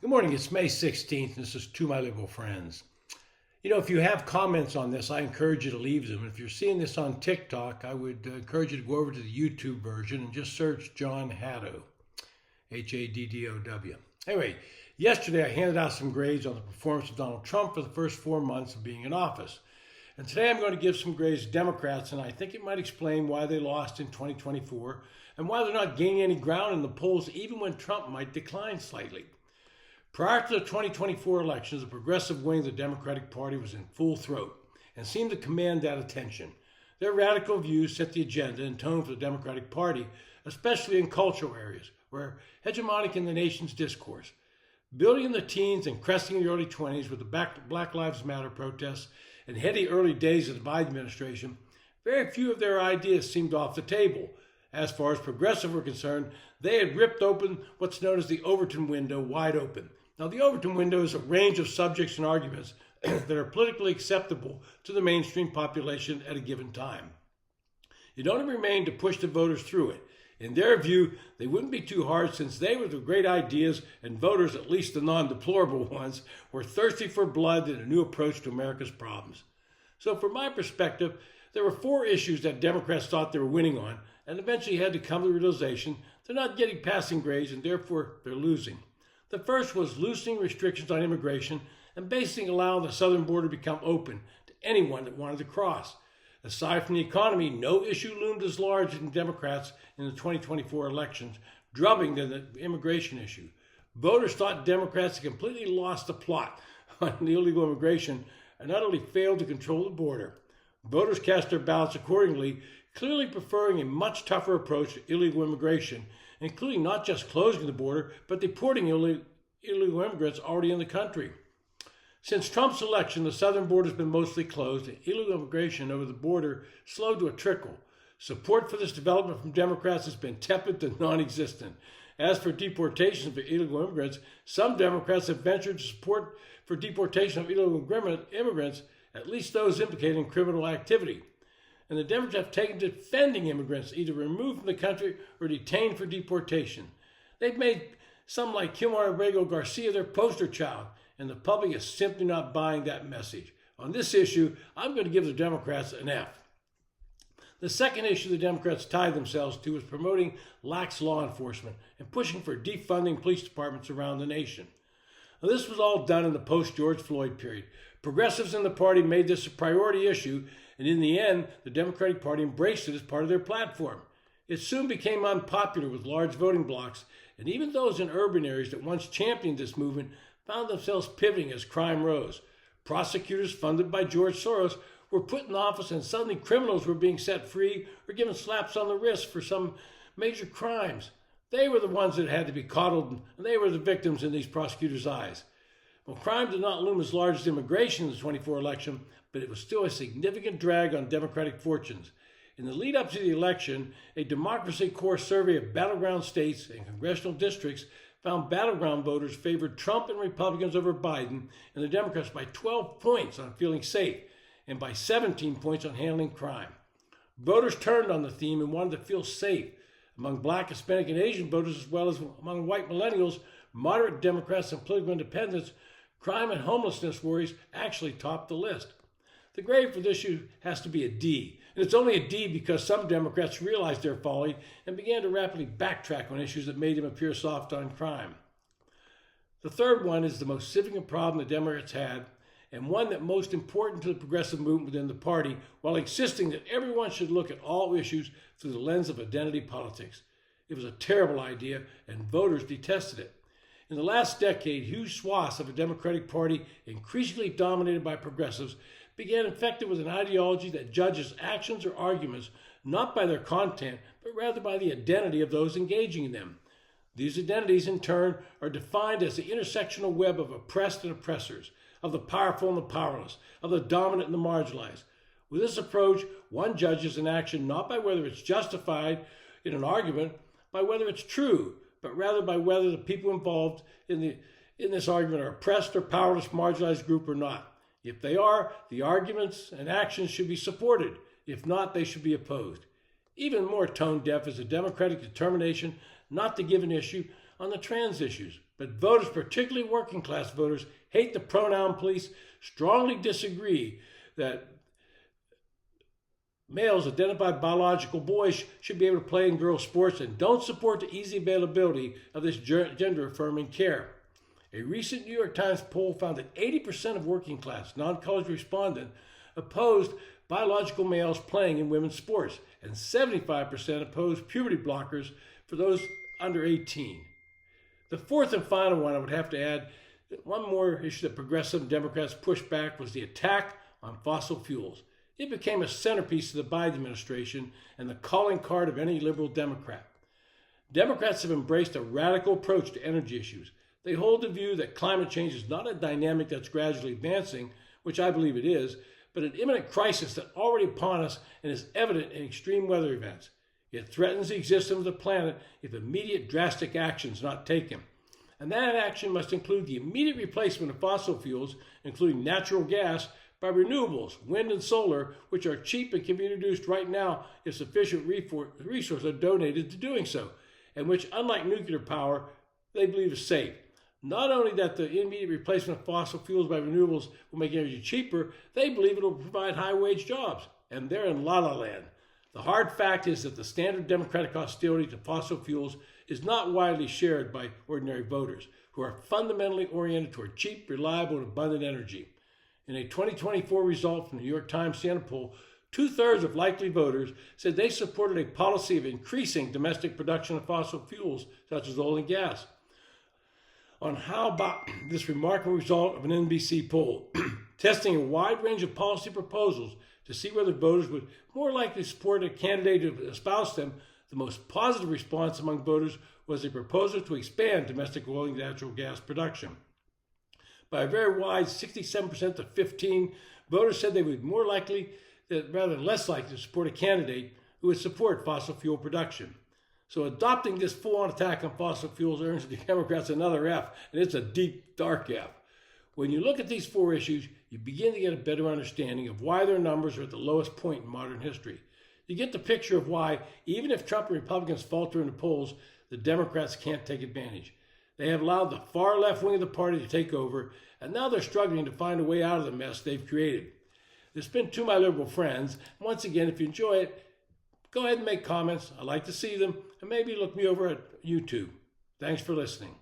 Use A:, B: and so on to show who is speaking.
A: Good morning. It's May 16th. This is To My Liberal Friends. If you have comments on this, I encourage you to leave them. If you're seeing this on TikTok, I would encourage you to go over to the YouTube version and just search John Haddow, Haddow. Anyway, yesterday I handed out some grades on the performance of Donald Trump for the first 4 months of being in office. And today I'm going to give some grades to Democrats, and I think it might explain why they lost in 2024 and why they're not gaining any ground in the polls even when Trump might decline slightly. Prior to the 2024 elections, the progressive wing of the Democratic Party was in full throat and seemed to command that attention. Their radical views set the agenda and tone for the Democratic Party, especially in cultural areas, where hegemonic in the nation's discourse. Building in the teens and cresting in the early 20s with the Black Lives Matter protests and heady early days of the Biden administration, very few of their ideas seemed off the table. As far as progressive were concerned, they had ripped open what's known as the Overton window wide open. Now, the Overton window is a range of subjects and arguments that are politically acceptable to the mainstream population at a given time. It only remained to push the voters through it. In their view, they wouldn't be too hard since they were the great ideas and voters, at least the non-deplorable ones, were thirsty for blood and a new approach to America's problems. So from my perspective, there were 4 issues that Democrats thought they were winning on and eventually had to come to the realization they're not getting passing grades and therefore they're losing. The first was loosening restrictions on immigration and basically allowing the southern border to become open to anyone that wanted to cross. Aside from the economy, no issue loomed as large in Democrats in the 2024 elections, drubbing the immigration issue. Voters thought Democrats had completely lost the plot on illegal immigration and utterly failed to control the border. Voters cast their ballots accordingly, clearly preferring a much tougher approach to illegal immigration, including not just closing the border, but deporting illegal immigrants already in the country. Since Trump's election, the southern border has been mostly closed, and illegal immigration over the border slowed to a trickle. Support for this development from Democrats has been tepid to non-existent. As for deportation of illegal immigrants, some Democrats have ventured to support for deportation of illegal immigrants, at least those implicated in criminal activity. And the Democrats have taken to defending immigrants, either removed from the country or detained for deportation. They've made some like Kilmar Abrego Garcia their poster child, and the public is simply not buying that message. On this issue, I'm going to give the Democrats an F. The second issue the Democrats tied themselves to was promoting lax law enforcement and pushing for defunding police departments around the nation. Now, this was all done in the post-George Floyd period. Progressives in the party made this a priority issue, and in the end, the Democratic Party embraced it as part of their platform. It soon became unpopular with large voting blocs, and even those in urban areas that once championed this movement found themselves pivoting as crime rose. Prosecutors funded by George Soros were put in office, and suddenly criminals were being set free or given slaps on the wrist for some major crimes. They were the ones that had to be coddled, and they were the victims in these prosecutors' eyes. Well, crime did not loom as large as immigration in the 24 election, but it was still a significant drag on Democratic fortunes. In the lead up to the election, a Democracy Corps survey of battleground states and congressional districts found battleground voters favored Trump and Republicans over Biden and the Democrats by 12 points on feeling safe and by 17 points on handling crime. Voters turned on the theme and wanted to feel safe. Among Black, Hispanic, and Asian voters, as well as among white millennials, moderate Democrats, and political independents, crime and homelessness worries actually topped the list. The grade for this issue has to be a D, and it's only a D because some Democrats realized their folly and began to rapidly backtrack on issues that made them appear soft on crime. The third one is the most significant problem the Democrats had, and one that most important to the progressive movement within the party, while insisting that everyone should look at all issues through the lens of identity politics. It was a terrible idea, and voters detested it. In the last decade, huge swaths of a Democratic Party, increasingly dominated by progressives, began infected with an ideology that judges actions or arguments not by their content, but rather by the identity of those engaging in them. These identities, in turn, are defined as the intersectional web of oppressed and oppressors, of the powerful and the powerless, of the dominant and the marginalized. With this approach, one judges an action not by whether it's justified in an argument, by whether it's true, but rather by whether the people involved in this argument are oppressed or powerless, marginalized group or not. If they are, the arguments and actions should be supported. If not, they should be opposed. Even more tone deaf is the Democratic determination not to give an issue on the trans issues. But voters, particularly working class voters, hate the pronoun police, strongly disagree that males identified biological boys should be able to play in girls' sports, and don't support the easy availability of this gender-affirming care. A recent New York Times poll found that 80% of working class, non-college respondents opposed biological males playing in women's sports, and 75% opposed puberty blockers for those under 18. The fourth and final one I would have to add, one more issue that progressive Democrats pushed back was the attack on fossil fuels. It became a centerpiece of the Biden administration and the calling card of any liberal Democrat. Democrats have embraced a radical approach to energy issues. They hold the view that climate change is not a dynamic that's gradually advancing, which I believe it is, but an imminent crisis that's already upon us and is evident in extreme weather events. It threatens the existence of the planet if immediate drastic action is not taken. And that action must include the immediate replacement of fossil fuels, including natural gas, by renewables, wind and solar, which are cheap and can be introduced right now if sufficient resources are donated to doing so, and which, unlike nuclear power, they believe is safe. Not only that the immediate replacement of fossil fuels by renewables will make energy cheaper, they believe it will provide high-wage jobs, and they're in la-la land. The hard fact is that the standard Democratic hostility to fossil fuels is not widely shared by ordinary voters, who are fundamentally oriented toward cheap, reliable, and abundant energy. In a 2024 result from the New York Times Siena poll, 2/3 of likely voters said they supported a policy of increasing domestic production of fossil fuels, such as oil and gas. On how about this remarkable result of an NBC poll, testing a wide range of policy proposals to see whether voters would more likely support a candidate who espoused them, the most positive response among voters was a proposal to expand domestic oil and natural gas production. By a very wide 67% to 15%, voters said they would be more likely, rather than less likely, to support a candidate who would support fossil fuel production. So adopting this full-on attack on fossil fuels earns the Democrats another F, and it's a deep, dark F. When you look at these four issues, you begin to get a better understanding of why their numbers are at the lowest point in modern history. You get the picture of why, even if Trump and Republicans falter in the polls, the Democrats can't take advantage. They have allowed the far left wing of the party to take over, and now they're struggling to find a way out of the mess they've created. This has been To My Liberal Friends. Once again, if you enjoy it, go ahead and make comments. I like to see them, and maybe look me over at YouTube. Thanks for listening.